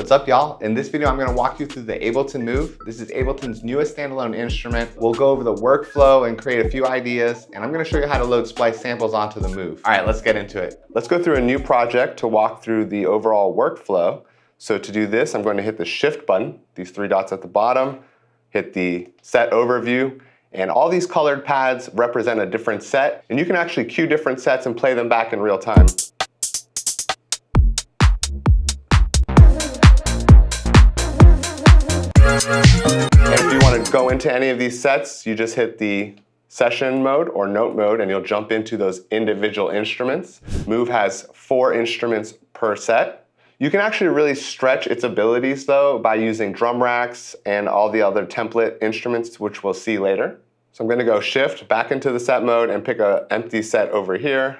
What's up, y'all? In this video, I'm gonna walk you through the Ableton Move. This is Ableton's newest standalone instrument. We'll go over the workflow and create a few ideas, and I'm gonna show you how to load Splice samples onto the Move. All right, let's get into it. Let's go through a new project to walk through the overall workflow. So to do this, I'm going to hit the Shift button, these three dots at the bottom, hit the Set Overview, and all these colored pads represent a different set, and you can actually cue different sets and play them back in real time. And if you want to go into any of these sets, you just hit the session mode or note mode and you'll jump into those individual instruments. Move has 4 instruments per set. You can actually really stretch its abilities though by using drum racks and all the other template instruments, which we'll see later. So I'm going to go Shift back into the set mode and pick an empty set over here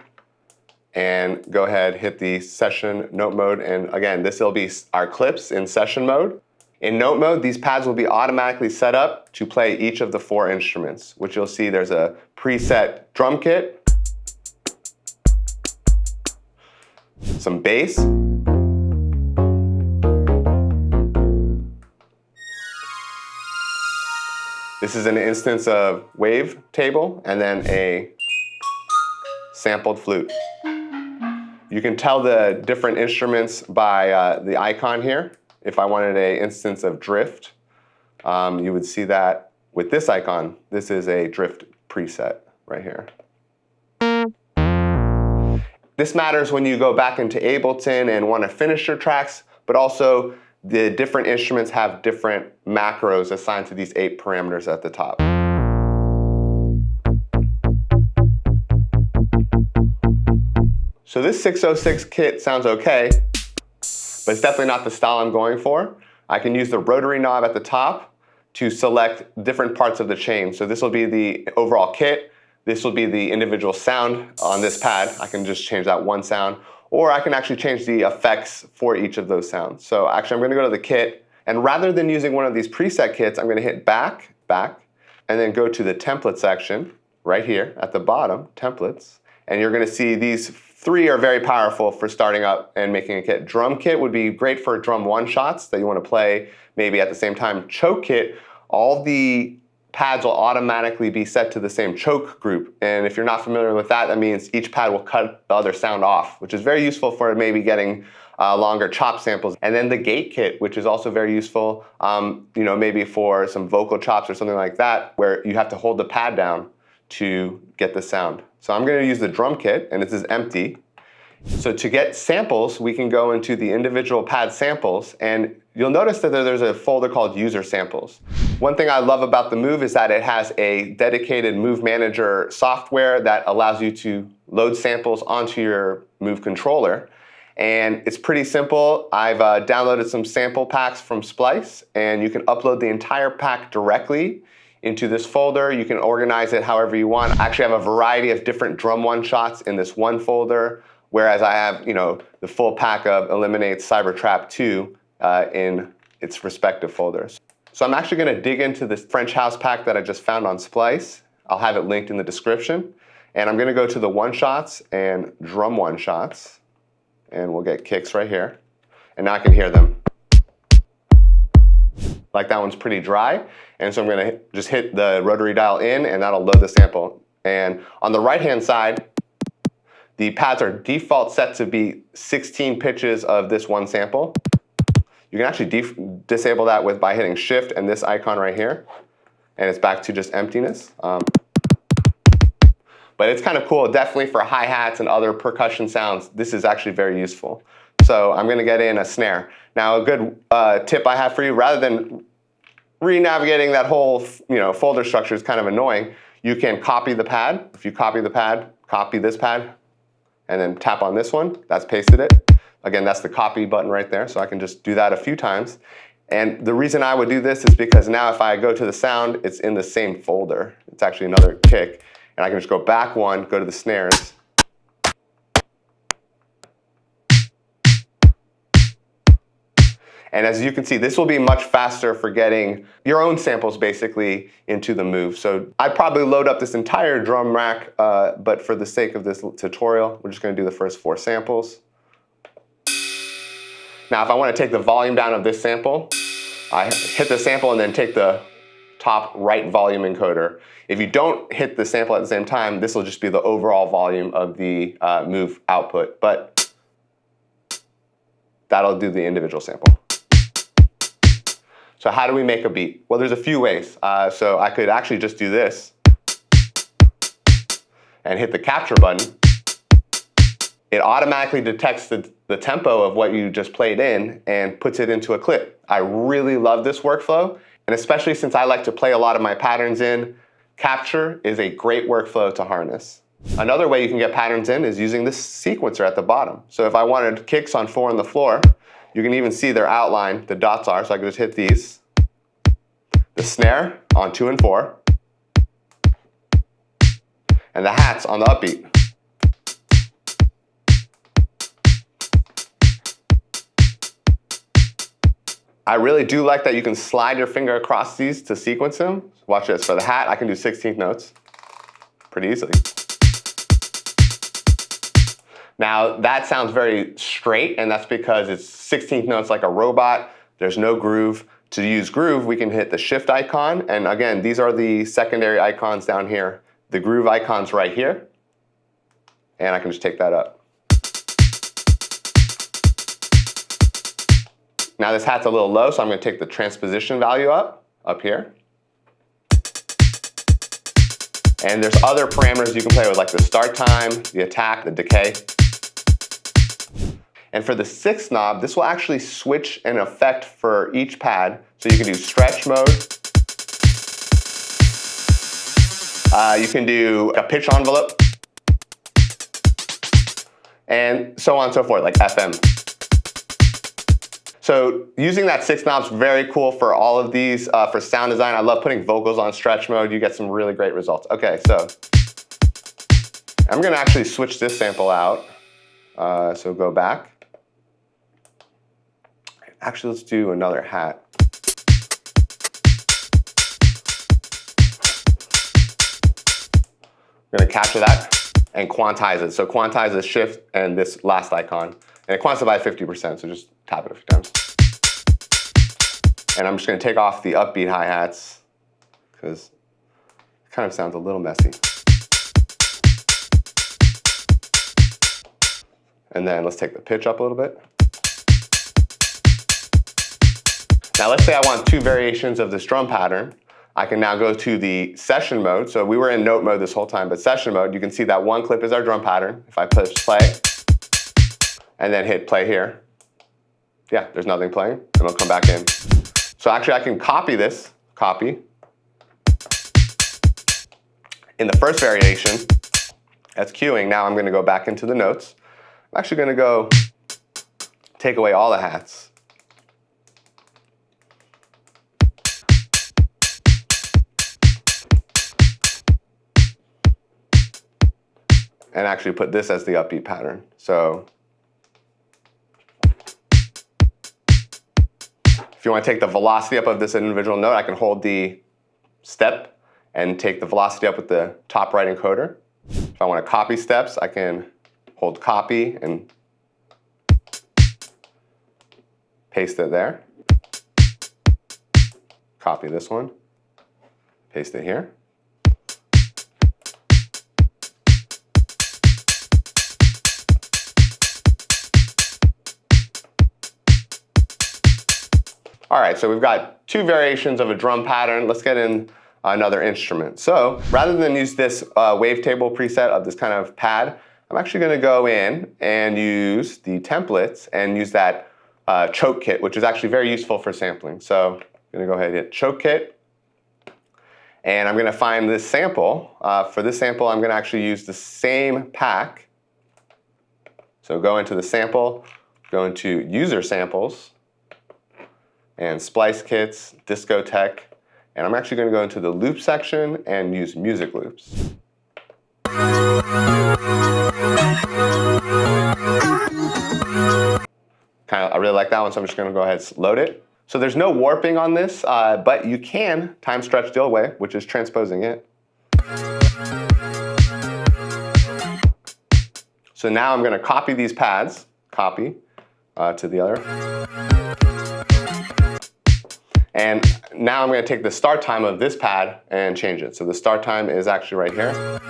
and go ahead, hit the session note mode. And again, this will be our clips in session mode. In note mode, these pads will be automatically set up to play each of the 4 instruments, which you'll see there's a preset drum kit, some bass, this is an instance of wave table, and then a sampled flute. You can tell the different instruments by the icon here. If I wanted an instance of drift, you would see that with this icon. This is a drift preset right here. This matters when you go back into Ableton and want to finish your tracks, but also the different instruments have different macros assigned to these 8 parameters at the top. So this 606 kit sounds okay, but it's definitely not the style I'm going for. I can use the rotary knob at the top to select different parts of the chain. So this will be the overall kit. This will be the individual sound on this pad. I can just change that one sound, or I can actually change the effects for each of those sounds. So actually I'm gonna go to the kit, and rather than using one of these preset kits, I'm gonna hit back, and then go to the template section right here at the bottom, templates, and you're gonna see these 3 are very powerful for starting up and making a kit. Drum kit would be great for drum one-shots that you want to play maybe at the same time. Choke kit, all the pads will automatically be set to the same choke group. And if you're not familiar with that, that means each pad will cut the other sound off, which is very useful for maybe getting longer chop samples. And then the gate kit, which is also very useful, maybe for some vocal chops or something like that, where you have to hold the pad down to get the sound. So I'm going to use the drum kit, and this is empty. So to get samples, we can go into the individual pad samples, and you'll notice that there's a folder called user samples. One thing I love about the Move is that it has a dedicated Move Manager software that allows you to load samples onto your Move controller. And it's pretty simple. I've downloaded some sample packs from Splice, and you can upload the entire pack directly into this folder. You can organize it however you want. I actually have a variety of different drum one-shots in this one folder, whereas I have, the full pack of Eliminate Cybertrap 2 in its respective folders. So I'm actually gonna dig into this French house pack that I just found on Splice. I'll have it linked in the description. And I'm gonna go to the one-shots and drum one-shots, and we'll get kicks right here. And now I can hear them. Like that one's pretty dry. And so I'm gonna just hit the rotary dial in, and that'll load the sample. And on the right-hand side, the pads are default set to be 16 pitches of this one sample. You can actually disable that by hitting Shift and this icon right here, and it's back to just emptiness. But it's kind of cool, definitely for hi-hats and other percussion sounds. This is actually very useful. So I'm gonna get in a snare. Now a good tip I have for you, rather than re-navigating that whole folder structure is kind of annoying, you can copy the pad. If you copy the pad, copy this pad, and then tap on this one, that's pasted it. Again, that's the copy button right there, so I can just do that a few times. And the reason I would do this is because now if I go to the sound, it's in the same folder. It's actually another kick. And I can just go back one, go to the snares. And as you can see, this will be much faster for getting your own samples basically into the Move. So I'd probably load up this entire drum rack, but for the sake of this tutorial, we're just gonna do the first 4 samples. Now if I want to take the volume down of this sample, I hit the sample and then take the top right volume encoder. If you don't hit the sample at the same time, this will just be the overall volume of the Move output, but that'll do the individual sample. So how do we make a beat? Well, there's a few ways. So I could actually just do this and hit the capture button. It automatically detects the tempo of what you just played in and puts it into a clip. I really love this workflow, and especially since I like to play a lot of my patterns in, capture is a great workflow to harness. Another way you can get patterns in is using this sequencer at the bottom. So if I wanted kicks on 4 on the floor, you can even see their outline, the dots are, so I can just hit these. The snare on 2 and 4. And the hats on the upbeat. I really do like that you can slide your finger across these to sequence them. Watch this, for the hat, I can do 16th notes pretty easily. Now that sounds very straight, and that's because it's 16th notes like a robot. There's no groove. To use groove, we can hit the shift icon, and again, these are the secondary icons down here. The groove icon's right here, and I can just take that up. Now this hat's a little low, so I'm going to take the transposition value up here. And there's other parameters you can play with, like the start time, the attack, the decay. And for the 6th knob, this will actually switch an effect for each pad. So you can do stretch mode. You can do a pitch envelope. And so on and so forth, like FM. So using that 6 knob's very cool for all of these. For sound design, I love putting vocals on stretch mode. You get some really great results. Okay, so I'm gonna actually switch this sample out. So go back. Actually, let's do another hat. I'm gonna capture that and quantize it. So quantize the shift and this last icon. And it quantifies by 50%, so just tap it a few times. And I'm just gonna take off the upbeat hi-hats because it kind of sounds a little messy. And then let's take the pitch up a little bit. Now let's say I want 2 variations of this drum pattern. I can now go to the session mode. So we were in note mode this whole time, but session mode, you can see that one clip is our drum pattern. If I push play and then hit play here, yeah, there's nothing playing, and it'll come back in. So actually I can copy this, copy. In the first variation, that's cueing. Now I'm gonna go back into the notes. I'm actually gonna go take away all the hats. And actually put this as the upbeat pattern. So if you want to take the velocity up of this individual note, I can hold the step and take the velocity up with the top right encoder. If I want to copy steps, I can hold copy and paste it there. Copy this one, paste it here. All right, so we've got 2 variations of a drum pattern. Let's get in another instrument. So rather than use this wavetable preset of this kind of pad, I'm actually gonna go in and use the templates and use that choke kit, which is actually very useful for sampling. So I'm gonna go ahead and hit choke kit. And I'm gonna find this sample. For this sample, I'm gonna actually use the same pack. So go into the sample, go into user samples, and Splice kits, Discotheque, and I'm actually going to go into the loop section and use music loops. I really like that one, so I'm just going to go ahead and load it. So there's no warping on this, but you can time stretch the old way, which is transposing it. So now I'm going to copy these pads, copy, to the other. And now I'm going to take the start time of this pad and change it. So the start time is actually right here.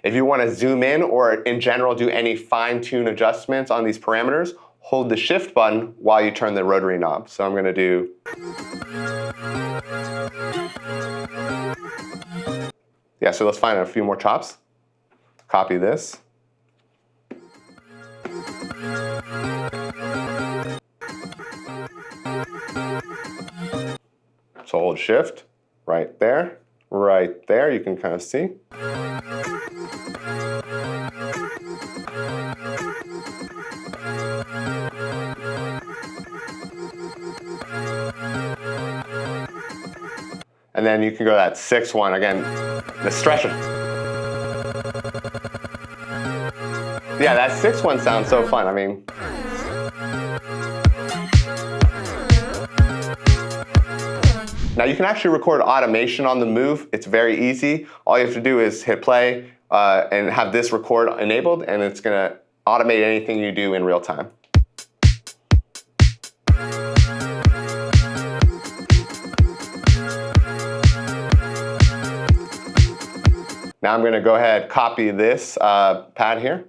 If you want to zoom in or in general do any fine-tune adjustments on these parameters, hold the shift button while you turn the rotary knob. So I'm going to do. Yeah, so let's find a few more chops. Copy this. So hold shift right there, you can kind of see. And then you can go to that 6-1 again, the stretch. Yeah, that 6-1 sounds so fun. I mean, now you can actually record automation on the Move. It's very easy. All you have to do is hit play and have this record enabled, and it's going to automate anything you do in real time. Now I'm going to go ahead and copy this pad here.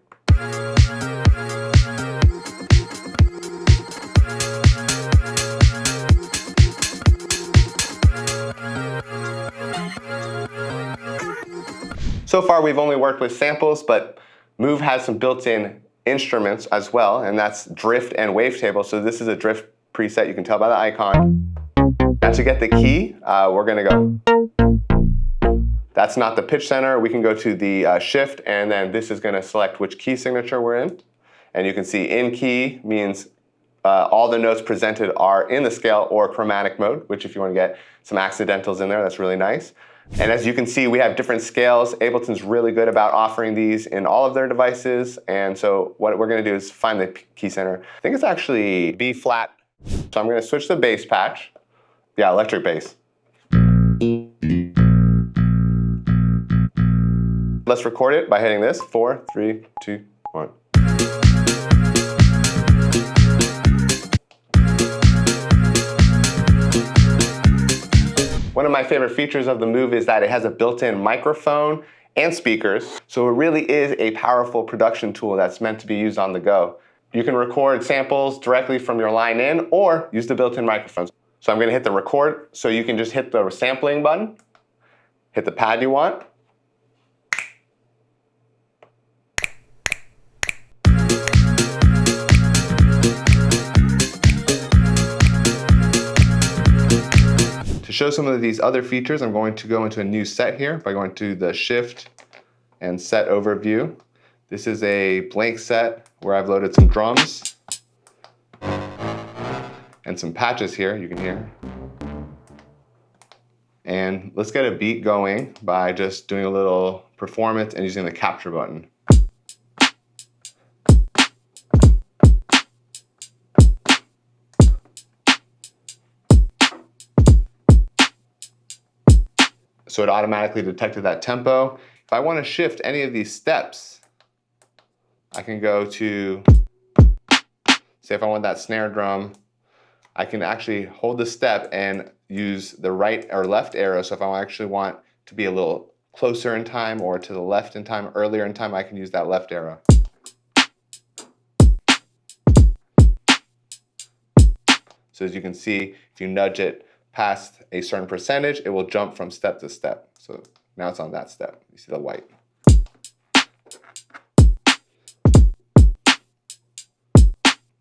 So far we've only worked with samples, but Move has some built-in instruments as well, and that's drift and wavetable. So this is a drift preset, you can tell by the icon. Now to get the key, we're going to go. That's not the pitch center. We can go to the shift, and then this is going to select which key signature we're in. And you can see in key means all the notes presented are in the scale or chromatic mode, which if you want to get some accidentals in there, that's really nice. And as you can see, we have different scales. Ableton's really good about offering these in all of their devices. And so what we're going to do is find the key center. I think it's actually B flat. So I'm going to switch the bass patch. Yeah, electric bass. Let's record it by hitting this. 4, 3, 2, 1. One of my favorite features of the Move is that it has a built-in microphone and speakers. So it really is a powerful production tool that's meant to be used on the go. You can record samples directly from your line in or use the built-in microphones. So I'm going to hit the record, so you can just hit the sampling button, hit the pad you want. To show some of these other features, I'm going to go into a new set here by going to the Shift and Set Overview. This is a blank set where I've loaded some drums and some patches here, you can hear. And let's get a beat going by just doing a little performance and using the capture button. So it automatically detected that tempo. If I want to shift any of these steps, I can go to, say if I want that snare drum, I can actually hold the step and use the right or left arrow. So if I actually want to be a little closer in time or to the left in time, earlier in time, I can use that left arrow. So as you can see, if you nudge it past a certain percentage, it will jump from step to step. So now it's on that step. You see the white.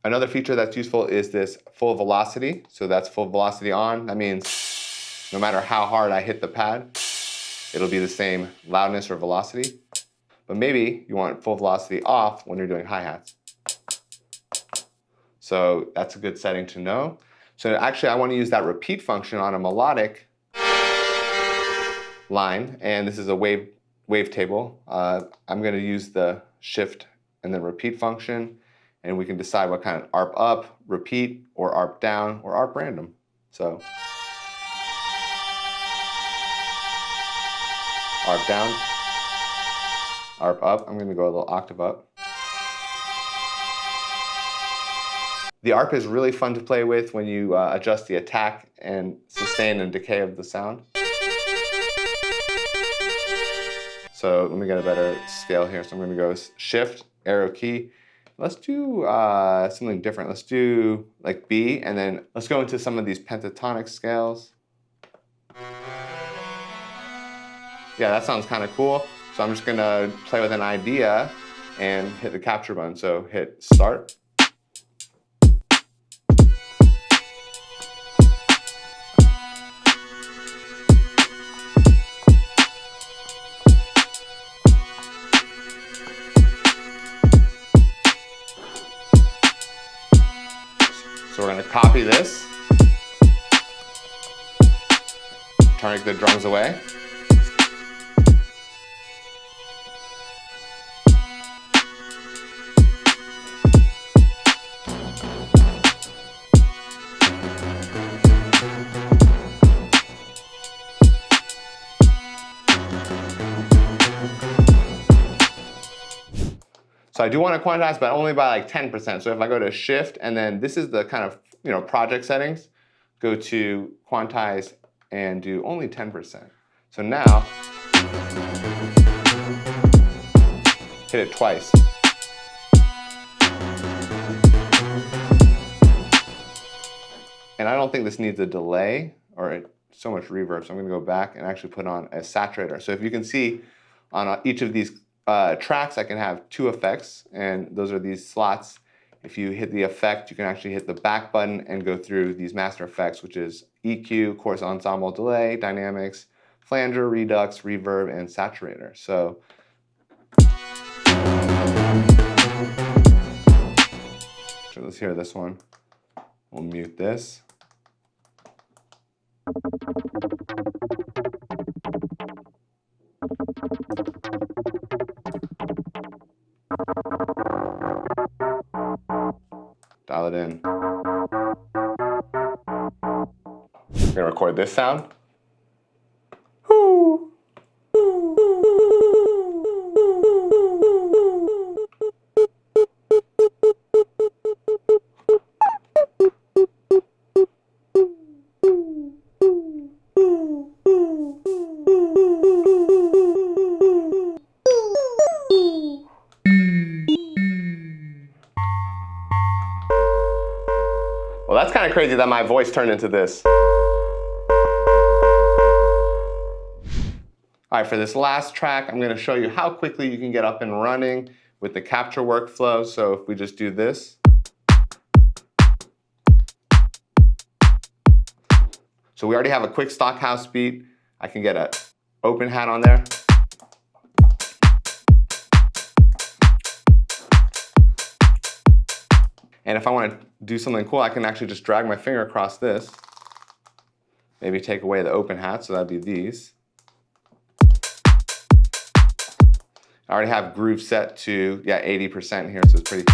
Another feature that's useful is this full velocity. So that's full velocity on. That means no matter how hard I hit the pad, it'll be the same loudness or velocity. But maybe you want full velocity off when you're doing hi-hats. So that's a good setting to know. So actually I want to use that repeat function on a melodic line, and this is a wavetable. I'm going to use the shift and then repeat function, and we can decide what kind of ARP up, repeat, or ARP down, or ARP random. So ARP down, Arp up, I'm gonna go a little octave up. The arp is really fun to play with when you adjust the attack and sustain and decay of the sound. So let me get a better scale here. So I'm gonna go shift, arrow key. Let's do something different. Let's do like B, and then let's go into some of these pentatonic scales. Yeah, that sounds kind of cool. So I'm just gonna play with an idea and hit the capture button. So hit start. So we're gonna copy this, turn the drums away. So I do want to quantize, but only by like 10%. So if I go to shift, and then this is the kind of, project settings, go to quantize and do only 10%. So now, hit it twice. And I don't think this needs a delay or so much reverb. So I'm gonna go back and actually put on a saturator. So if you can see on each of these tracks, I can have 2 effects, and those are these slots. If you hit the effect, you can actually hit the back button and go through these master effects, which is EQ, chorus ensemble delay, dynamics, flanger, redux, reverb, and saturator. So let's hear this one. We'll mute this. Dial it in. We're gonna record this sound. Woo. Well, that's kind of crazy that my voice turned into this. All right, for this last track, I'm going to show you how quickly you can get up and running with the capture workflow. So if we just do this. So we already have a quick stock house beat. I can get an open hat on there. And if I want to do something cool, I can actually just drag my finger across this. Maybe take away the open hat, so that'd be these. I already have groove set to, 80% here, so it's pretty.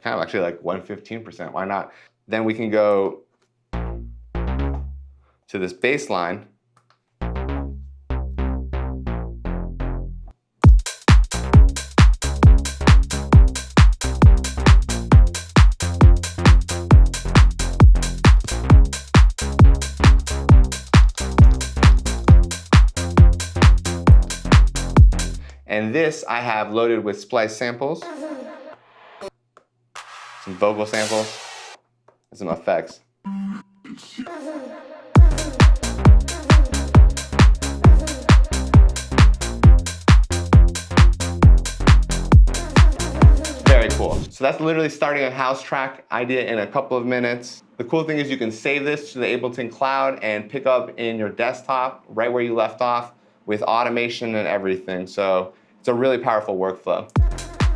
Kind of actually like 115%, why not? Then we can go to this bass line. And this I have loaded with Splice samples, some vocal samples, and some effects. Very cool. So that's literally starting a house track idea in a couple of minutes. The cool thing is you can save this to the Ableton Cloud and pick up in your desktop right where you left off with automation and everything. So it's a really powerful workflow.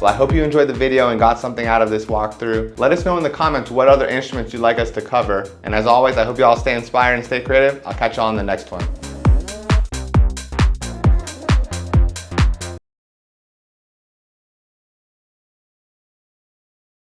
Well, I hope you enjoyed the video and got something out of this walkthrough. Let us know in the comments what other instruments you'd like us to cover. And as always, I hope you all stay inspired and stay creative. I'll catch you all in the next one.